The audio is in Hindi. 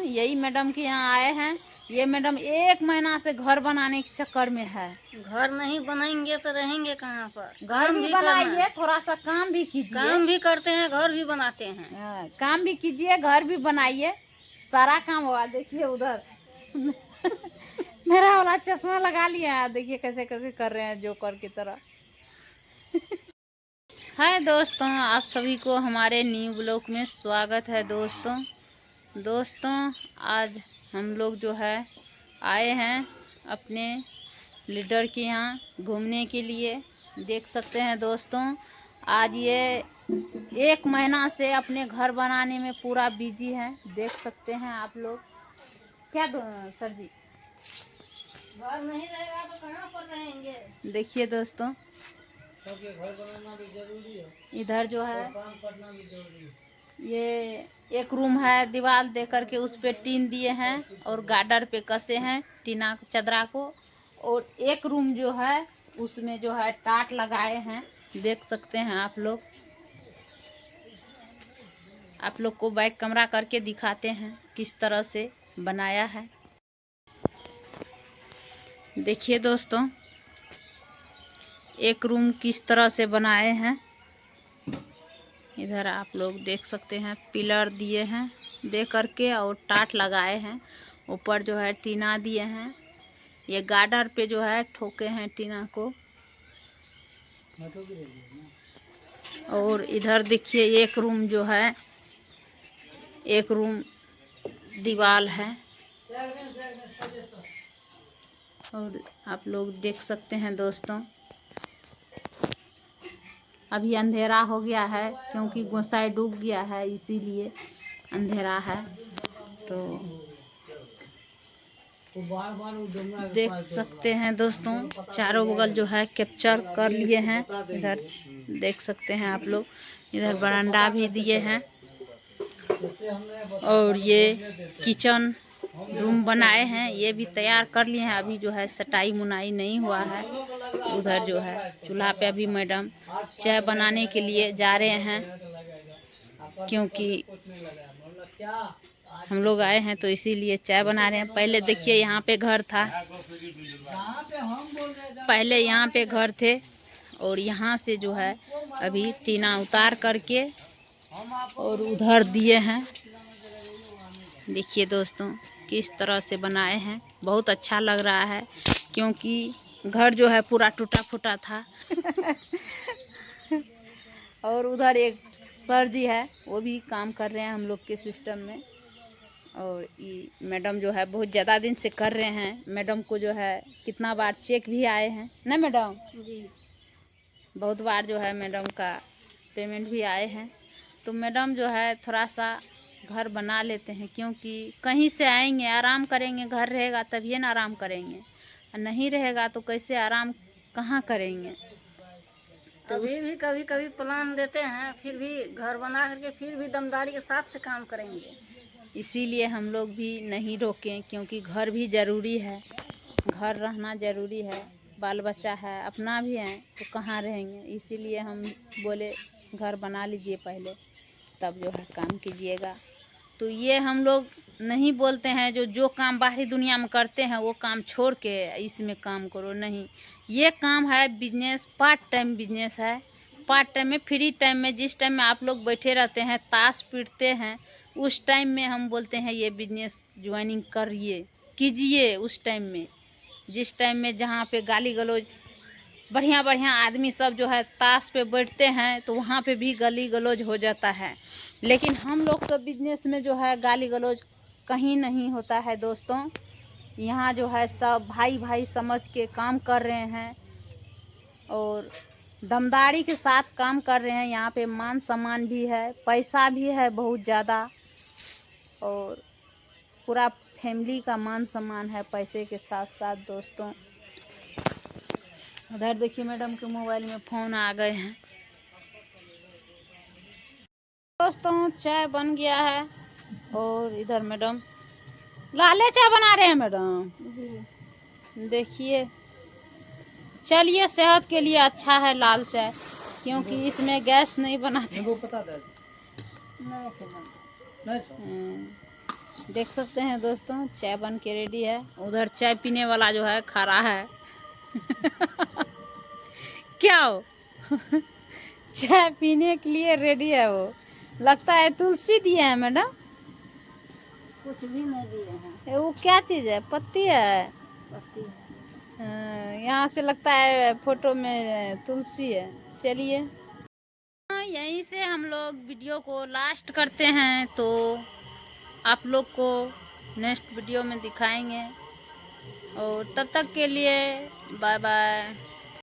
यही मैडम के यहाँ आए हैं। ये मैडम 1 महीना से घर बनाने के चक्कर में है। घर नहीं बनाएंगे तो रहेंगे कहाँ पर? घर भी बनाइए, थोड़ा सा काम भी कीजिए। काम भी करते हैं, घर भी बनाते हैं। काम भी कीजिए, घर भी बनाइए, सारा काम हुआ। देखिए उधर मेरा वाला चश्मा लगा लिया है, देखिए कैसे कैसे कर रहे हैं जोकर की तरह। हाय दोस्तों, आप सभी को हमारे न्यू ब्लॉग में स्वागत है। दोस्तों आज हम लोग जो है आए हैं अपने लीडर के यहाँ घूमने के लिए। देख सकते हैं दोस्तों, आज ये 1 महीना से अपने घर बनाने में पूरा बिजी है। देख सकते हैं आप लोग। क्या सर जी, घर नहीं रहेगा तो कहाँ पर रहेंगे? देखिए दोस्तों, घर बनाना भी जरूरी है। इधर जो है काम करना भी जरूरी है। ये एक रूम है, दीवार दे करके उस पे टीन दिए हैं और गार्डर पे कसे हैं टीना चदरा को। और एक रूम जो है उसमें जो है टाट लगाए हैं। देख सकते हैं आप लोग को बैक कमरा करके दिखाते हैं किस तरह से बनाया है। देखिए दोस्तों, एक रूम किस तरह से बनाए हैं। इधर आप लोग देख सकते हैं, पिलर दिए हैं दे करके और टाट लगाए हैं। ऊपर जो है टीना दिए हैं। ये गार्डर पे जो है ठोके हैं टीना को। और इधर देखिए एक रूम जो है, एक रूम दीवार है। और आप लोग देख सकते हैं दोस्तों, अभी अंधेरा हो गया है क्योंकि गोसाई डूब गया है, इसीलिए अंधेरा है। तो देख सकते हैं दोस्तों, चारों बगल जो है कैप्चर कर लिए हैं। इधर देख सकते हैं आप लोग, इधर बरांडा भी दिए हैं। और ये किचन रूम बनाए हैं, ये भी तैयार कर लिए हैं। अभी जो है सटाई मुनाई नहीं हुआ है। उधर जो है चूल्हा पे अभी मैडम चाय बनाने के लिए जा रहे हैं, क्योंकि हम लोग आए हैं तो इसीलिए चाय बना रहे हैं। पहले देखिए यहाँ पे घर था, पहले यहाँ पे घर थे और यहाँ से जो है अभी टीना उतार करके और उधर दिए हैं। देखिए दोस्तों किस तरह से बनाए हैं, बहुत अच्छा लग रहा है क्योंकि घर जो है पूरा टूटा फूटा था। और उधर एक सर जी है, वो भी काम कर रहे हैं हम लोग के सिस्टम में। और ये मैडम जो है बहुत ज़्यादा दिन से कर रहे हैं। मैडम को जो है कितना बार चेक भी आए हैं ना मैडम जी, बहुत बार जो है मैडम का पेमेंट भी आए हैं। तो मैडम जो है थोड़ा सा घर बना लेते हैं, क्योंकि कहीं से आएंगे आराम करेंगे, घर रहेगा तभी ना आराम करेंगे, नहीं रहेगा तो कैसे आराम कहाँ करेंगे। तो अभी भी कभी कभी प्लान देते हैं, फिर भी घर बना करके फिर भी दमदारी के साथ से काम करेंगे। इसीलिए हम लोग भी नहीं रोकें, क्योंकि घर भी ज़रूरी है, घर रहना ज़रूरी है। बाल बच्चा है, अपना भी है, तो कहाँ रहेंगे। इसीलिए हम बोले घर बना लीजिए पहले, तब जो है काम कीजिएगा। तो ये हम लोग नहीं बोलते हैं जो काम बाहरी दुनिया में करते हैं वो काम छोड़ के इसमें काम करो, नहीं। ये काम है बिजनेस, पार्ट टाइम बिजनेस है। पार्ट टाइम में, फ्री टाइम में, जिस टाइम में आप लोग बैठे रहते हैं ताश पीटते हैं, उस टाइम में हम बोलते हैं ये बिजनेस ज्वाइनिंग करिए, कीजिए। उस टाइम में, जिस टाइम में जहाँ पे गाली गलौज बढ़िया बढ़िया आदमी सब जो है ताश पे बैठते हैं, तो वहाँ पे भी गाली गलौज हो जाता है। लेकिन हम लोग तो बिजनेस में जो है गाली गलौज कहीं नहीं होता है दोस्तों। यहाँ जो है सब भाई भाई समझ के काम कर रहे हैं और दमदारी के साथ काम कर रहे हैं। यहाँ पे मान सम्मान भी है, पैसा भी है बहुत ज़्यादा, और पूरा फैमिली का मान सम्मान है पैसे के साथ साथ दोस्तों। उधर देखिए मैडम के मोबाइल में फ़ोन आ गए हैं। दोस्तों चाय बन गया है और इधर मैडम लाले चाय बना रहे हैं मैडम। देखिए, चलिए सेहत के लिए अच्छा है लाल चाय, क्योंकि इसमें गैस नहीं बनाते। देख सकते हैं दोस्तों, चाय बन के रेडी है। उधर चाय पीने वाला जो है खड़ा है। क्या हो? चाय पीने के लिए रेडी है वो। लगता है तुलसी दिए हैं मैडम। कुछ भी नहीं दिए हैं। वो क्या चीज है? पत्ती है। पत्ती है। यहाँ से लगता है फोटो में तुलसी है। चलिए, यहीं से हम लोग वीडियो को लास्ट करते हैं, तो आप लोग को नेक्स्ट वीडियो में दिखाएंगे। और तब तक के लिए बाय बाय।